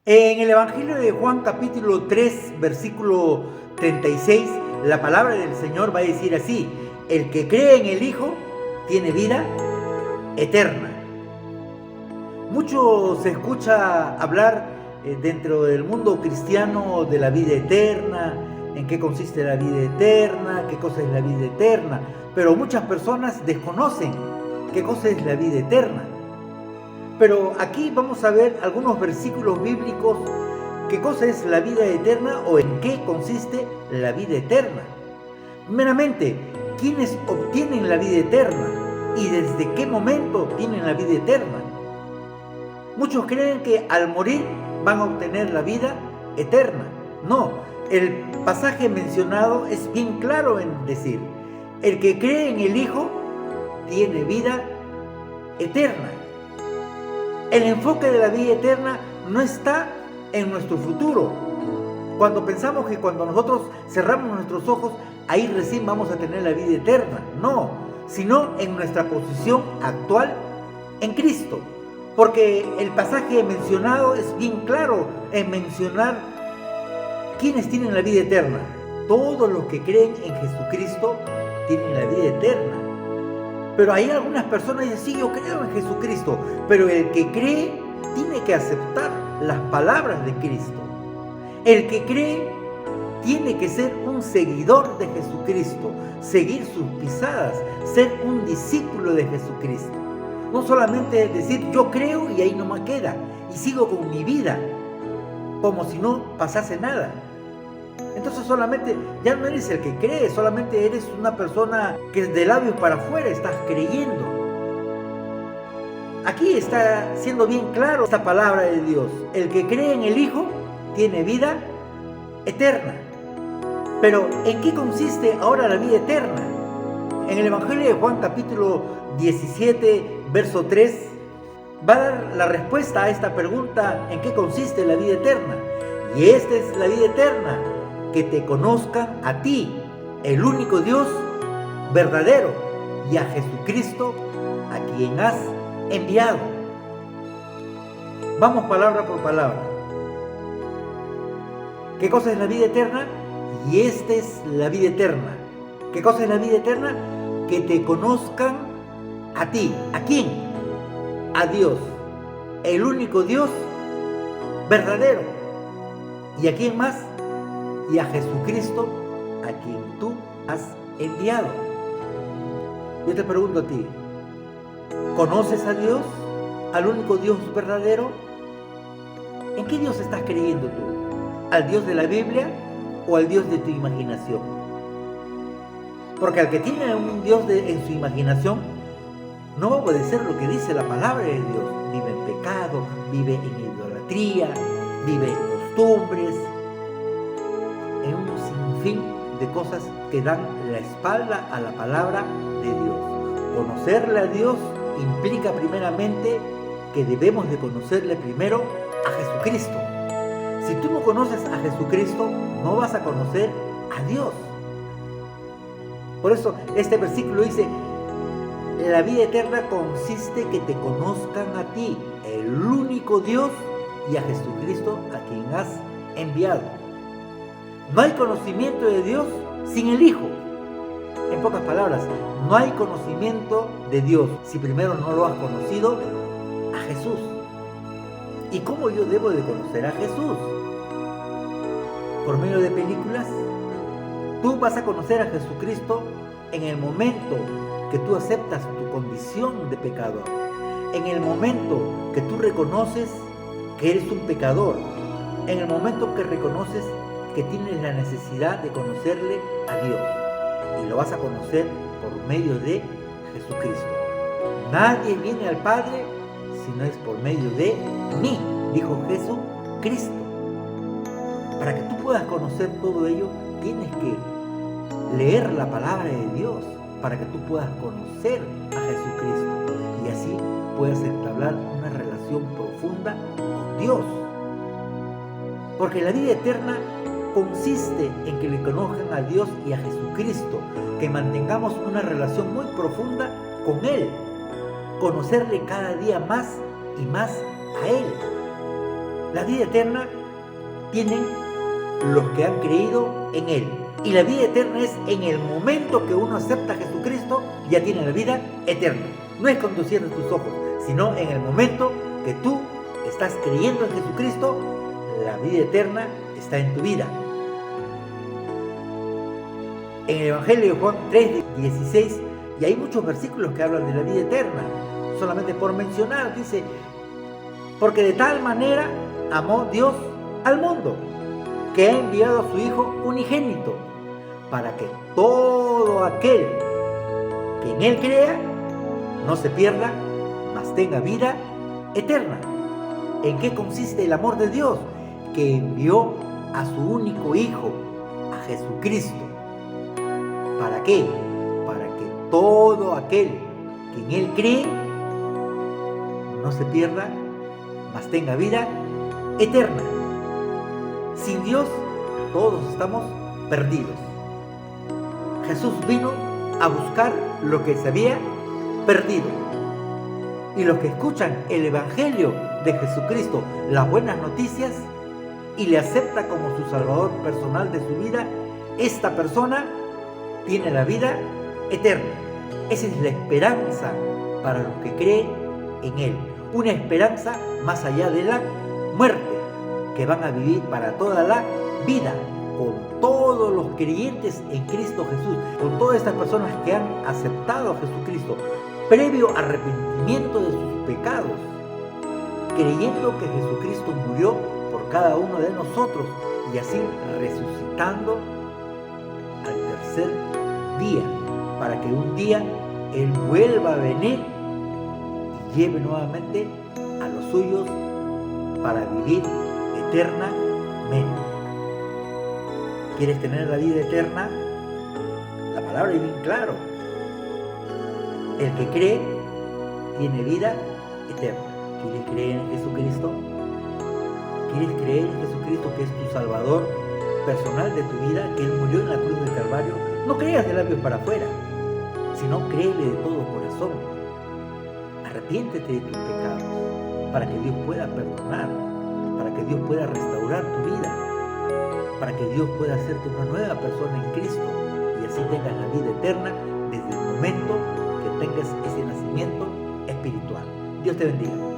En el Evangelio de Juan capítulo 3, versículo 36, la palabra del Señor va a decir así: el que cree en el Hijo tiene vida eterna. Mucho se escucha hablar dentro del mundo cristiano de la vida eterna, en qué consiste la vida eterna, qué cosa es la vida eterna, pero muchas personas desconocen qué cosa es la vida eterna. Pero aquí vamos a ver algunos versículos bíblicos, qué cosa es la vida eterna o en qué consiste la vida eterna. Primeramente, ¿quiénes obtienen la vida eterna y desde qué momento obtienen la vida eterna? Muchos creen que al morir van a obtener la vida eterna. No, el pasaje mencionado es bien claro en decir: el que cree en el Hijo tiene vida eterna. El enfoque de la vida eterna no está en nuestro futuro. Cuando pensamos que cuando nosotros cerramos nuestros ojos, ahí recién vamos a tener la vida eterna. No, sino en nuestra posición actual en Cristo. Porque el pasaje mencionado es bien claro en mencionar quiénes tienen la vida eterna. Todos los que creen en Jesucristo tienen la vida eterna. Pero hay algunas personas que dicen: sí, yo creo en Jesucristo, pero el que cree tiene que aceptar las palabras de Cristo. El que cree tiene que ser un seguidor de Jesucristo, seguir sus pisadas, ser un discípulo de Jesucristo. No solamente decir yo creo y ahí no me queda, y sigo con mi vida, como si no pasase nada. Entonces solamente ya no eres el que cree, solamente eres una persona que de labios para afuera estás creyendo. Aquí está siendo bien claro esta palabra de Dios: el que cree en el Hijo tiene vida eterna. Pero ¿en qué consiste ahora la vida eterna? En el Evangelio de Juan capítulo 17, verso 3, va a dar la respuesta a esta pregunta: ¿en qué consiste la vida eterna? Y esta es la vida eterna, que te conozcan a ti, el único Dios verdadero, y a Jesucristo, a quien has enviado. Vamos palabra por palabra. ¿Qué cosa es la vida eterna? Y esta es la vida eterna. ¿Qué cosa es la vida eterna? Que te conozcan a ti. ¿A quién? A Dios, el único Dios verdadero. ¿Y a quién más? Y a Jesucristo, a quien tú has enviado. Yo te pregunto a ti: ¿conoces a Dios, al único Dios verdadero? ¿En qué Dios estás creyendo tú? ¿Al Dios de la Biblia o al Dios de tu imaginación? Porque al que tiene un Dios en su imaginación, no va a obedecer lo que dice la palabra de Dios. Vive en pecado, vive en idolatría, vive en costumbres, en un sinfín de cosas que dan la espalda a la palabra de Dios. Conocerle a Dios implica primeramente que debemos de conocerle primero a Jesucristo. Si tú no conoces a Jesucristo, no vas a conocer a Dios. Por eso este versículo dice: la vida eterna consiste que te conozcan a ti, el único Dios, y a Jesucristo, a quien has enviado. No hay conocimiento de Dios sin el Hijo. En pocas palabras, no hay conocimiento de Dios si primero no lo has conocido a Jesús. ¿Y cómo yo debo de conocer a Jesús? ¿Por medio de películas? Tú vas a conocer a Jesucristo en el momento que tú aceptas tu condición de pecador, en el momento que tú reconoces que eres un pecador, en el momento que reconoces que tienes la necesidad de conocerle a Dios, y lo vas a conocer por medio de Jesucristo. Nadie viene al Padre si no es por medio de mí, dijo Jesucristo. Para que tú puedas conocer todo ello, tienes que leer la palabra de Dios, para que tú puedas conocer a Jesucristo y así puedas entablar una relación profunda con Dios. Porque la vida eterna consiste en que le conozcan a Dios y a Jesucristo, que mantengamos una relación muy profunda con Él, conocerle cada día más y más a Él. La vida eterna tienen los que han creído en Él. Y la vida eterna es en el momento que uno acepta a Jesucristo, ya tiene la vida eterna. No es cuando cierres tus ojos, sino en el momento que tú estás creyendo en Jesucristo, la vida eterna está en tu vida. En el Evangelio de Juan 3:16, y hay muchos versículos que hablan de la vida eterna, solamente por mencionar, dice, porque de tal manera amó Dios al mundo, que ha enviado a su Hijo unigénito, para que todo aquel que en Él crea no se pierda, mas tenga vida eterna. ¿En qué consiste el amor de Dios? Que envió a su único Hijo, a Jesucristo. ¿Para qué? Para que todo aquel que en Él cree no se pierda, mas tenga vida eterna. Sin Dios, todos estamos perdidos. Jesús vino a buscar lo que se había perdido. Y los que escuchan el Evangelio de Jesucristo, las buenas noticias, y le acepta como su Salvador personal de su vida, esta persona tiene la vida eterna. Esa es la esperanza para los que creen en Él. Una esperanza más allá de la muerte, que van a vivir para toda la vida, con todos los creyentes en Cristo Jesús, con todas estas personas que han aceptado a Jesucristo, previo arrepentimiento de sus pecados, creyendo que Jesucristo murió por cada uno de nosotros y así resucitando al tercer día, para que un día Él vuelva a venir y lleve nuevamente a los suyos para vivir eternamente. ¿Quieres tener la vida eterna? La palabra es bien claro. El que cree tiene vida eterna. ¿Quieres creer en Jesucristo? ¿Quieres creer en Jesucristo, que es tu Salvador personal de tu vida, que Él murió en la cruz del Calvario? No creas de labios para afuera, sino créele de todo corazón. Arrepiéntete de tus pecados para que Dios pueda perdonar, para que Dios pueda restaurar tu vida, para que Dios pueda hacerte una nueva persona en Cristo y así tengas la vida eterna desde el momento que tengas ese nacimiento espiritual. Dios te bendiga.